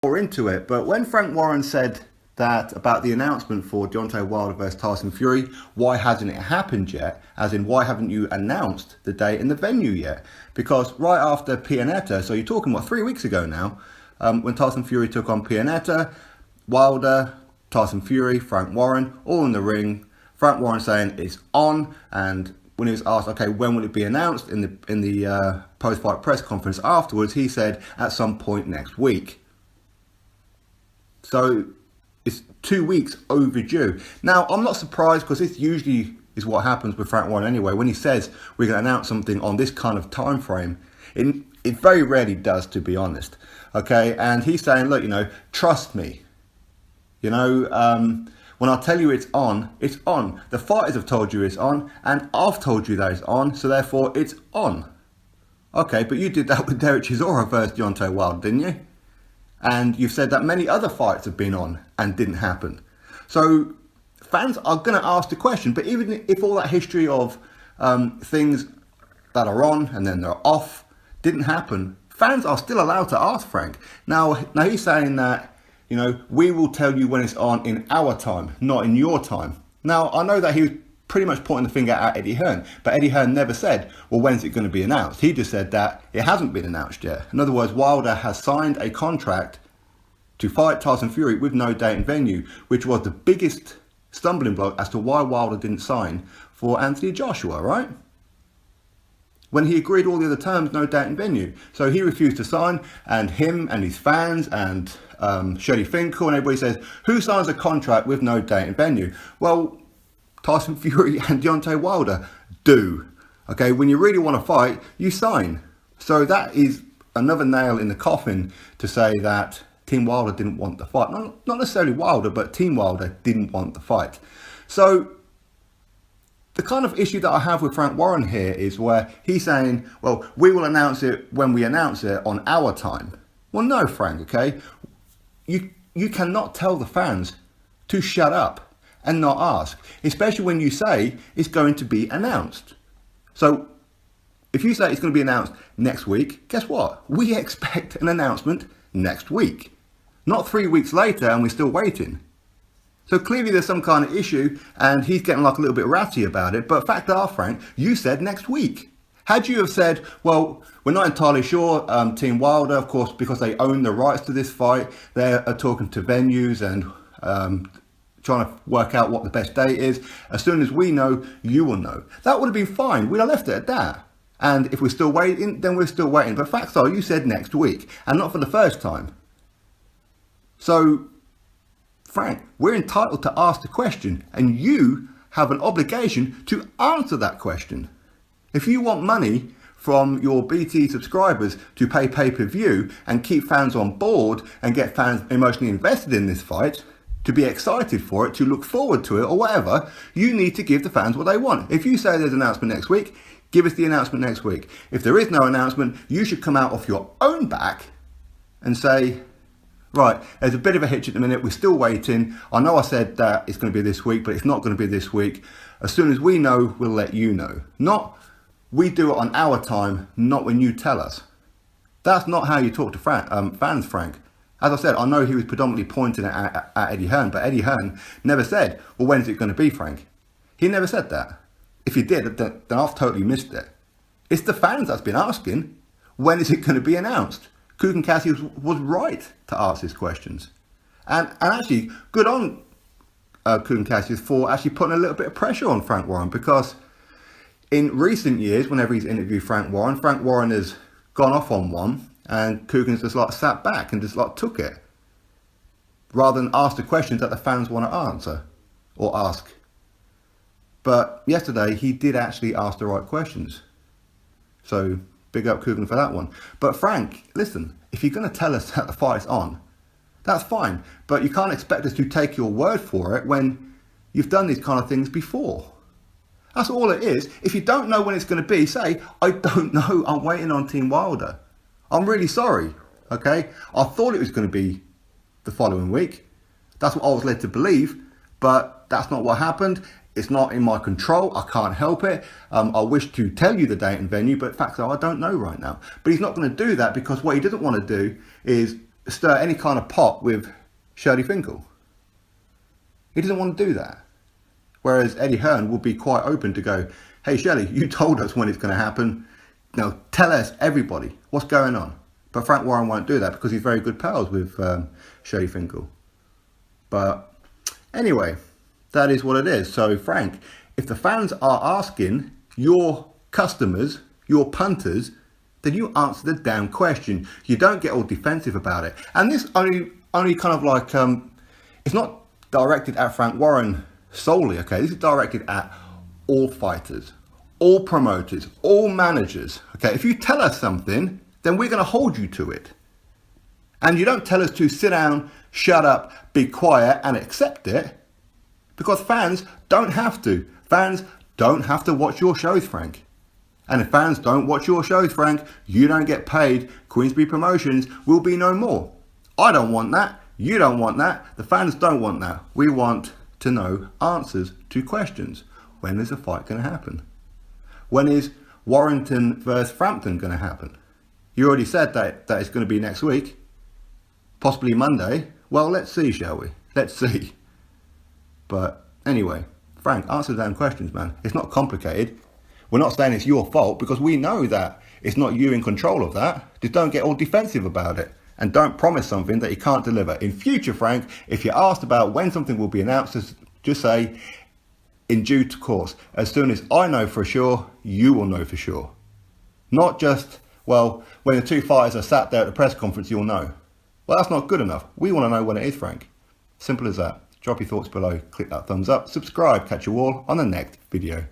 more into it, but when Frank Warren said that about the announcement for Deontay Wilder versus Tyson Fury, why hasn't it happened yet? As in, why haven't you announced the date and the venue yet? Because right after Pianeta, so you're talking, what, 3 weeks ago now, when Tyson Fury took on Pianeta, Wilder, Tyson Fury, Frank Warren, all in the ring. Frank Warren saying it's on, and when he was asked, okay, when will it be announced in the post-fight press conference afterwards, he said at some point next week. So it's 2 weeks overdue. Now, I'm not surprised, because this usually is what happens with Frank Warren anyway. When he says we're going to announce something on this kind of time frame, it very rarely does, to be honest. Okay, and he's saying, look, trust me. When I tell you it's on, it's on. The fighters have told you it's on, and I've told you that it's on, so therefore it's on. Okay, but you did that with Derek Chisora versus Deontay Wilder, didn't you? And you've said that many other fights have been on and didn't happen. So fans are going to ask the question, but even if all that history of things that are on and then they're off didn't happen, fans are still allowed to ask Frank. Now he's saying that, we will tell you when it's on in our time, not in your time. Now, I know that he was pretty much pointing the finger at Eddie Hearn, but Eddie Hearn never said, well, when's it going to be announced? He just said that it hasn't been announced yet. In other words, Wilder has signed a contract to fight Tyson Fury with no date and venue, which was the biggest stumbling block as to why Wilder didn't sign for Anthony Joshua, right? When he agreed all the other terms, no date and venue. So he refused to sign, and him and his fans and Shirley Finkel and everybody says, who signs a contract with no date and venue? Well, Tyson Fury and Deontay Wilder do. Okay, when you really want to fight, you sign. So that is another nail in the coffin to say that Team Wilder didn't want the fight. Not necessarily Wilder, but Team Wilder didn't want the fight. So the kind of issue that I have with Frank Warren here is where he's saying, well, we will announce it when we announce it on our time. Well, no, Frank, okay? You cannot tell the fans to shut up and not ask, especially when you say it's going to be announced. So if you say it's going to be announced next week, guess what? We expect an announcement next week, not 3 weeks later and we're still waiting. So clearly there's some kind of issue and he's getting like a little bit ratty about it. But fact are, Frank, you said next week. Had you have said, well, we're not entirely sure, Team Wilder, of course, because they own the rights to this fight, they're talking to venues and trying to work out what the best date is. As soon as we know, you will know. That would have been fine. We'd have left it at that. And if we're still waiting, then we're still waiting. But facts are, you said next week, and not for the first time. So, Frank, we're entitled to ask the question, and you have an obligation to answer that question. If you want money from your BT subscribers to pay pay-per-view and keep fans on board and get fans emotionally invested in this fight, to be excited for it, to look forward to it or whatever, you need to give the fans what they want. If you say there's an announcement next week, give us the announcement next week. If there is no announcement, you should come out off your own back and say, right, there's a bit of a hitch at the minute, we're still waiting. I know I said that it's going to be this week, but it's not going to be this week. As soon as we know, we'll let you know. Not, we do it on our time, not when you tell us. That's not how you talk to fans, Frank. As I said, I know he was predominantly pointing at Eddie Hearn, but Eddie Hearn never said, well, when's it going to be, Frank? He never said that. If he did, then I've totally missed it. It's the fans that's been asking, when is it going to be announced? Kugan Cassius was right to ask these questions. And actually, good on Kugan Cassius for actually putting a little bit of pressure on Frank Warren, because in recent years, whenever he's interviewed Frank Warren has gone off on one, and Kugan's just like sat back and just like took it, rather than ask the questions that the fans want to answer or ask. But yesterday, he did actually ask the right questions. So big up Kugan for that one. But Frank, listen, if you're going to tell us that the fight's on, that's fine. But you can't expect us to take your word for it when you've done these kind of things before. That's all it is. If you don't know when it's going to be, say, I don't know, I'm waiting on Team Wilder. I'm really sorry, okay? I thought it was going to be the following week. That's what I was led to believe, but that's not what happened. It's not in my control. I can't help it. I wish to tell you the date and venue, but facts are I don't know right now. But he's not going to do that, because what he doesn't want to do is stir any kind of pot with Shirley Finkel. He doesn't want to do that. Whereas Eddie Hearn will be quite open to go, hey Shirley, you told us when it's going to happen. Now tell us, everybody, what's going on. But Frank Warren won't do that because he's very good pals with Shirley Finkel. But anyway, that is what it is. So Frank, if the fans are asking your customers, your punters, then you answer the damn question. You don't get all defensive about it. And this only kind of like, it's not directed at Frank Warren solely, okay? This is directed at all fighters, all promoters, all managers, okay? If you tell us something, then we're going to hold you to it. And you don't tell us to sit down, shut up, be quiet and accept it, because fans don't have to. Fans don't have to watch your shows, Frank. And if fans don't watch your shows, Frank, you don't get paid. Queensberry Promotions will be no more. I don't want that. You don't want that. The fans don't want that. We want to know answers to questions. When is the fight going to happen? When is Warrington versus Frampton going to happen? You already said that it's going to be next week. Possibly Monday. Well, let's see, shall we? Let's see. But anyway, Frank, answer the damn questions, man. It's not complicated. We're not saying it's your fault because we know that it's not you in control of that. Just don't get all defensive about it and don't promise something that you can't deliver. In future, Frank, if you're asked about when something will be announced, just say in due course. As soon as I know for sure, you will know for sure. Not just, well, when the two fighters are sat there at the press conference, you'll know. Well, that's not good enough. We want to know when it is, Frank. Simple as that. Drop your thoughts below, click that thumbs up, subscribe, catch you all on the next video.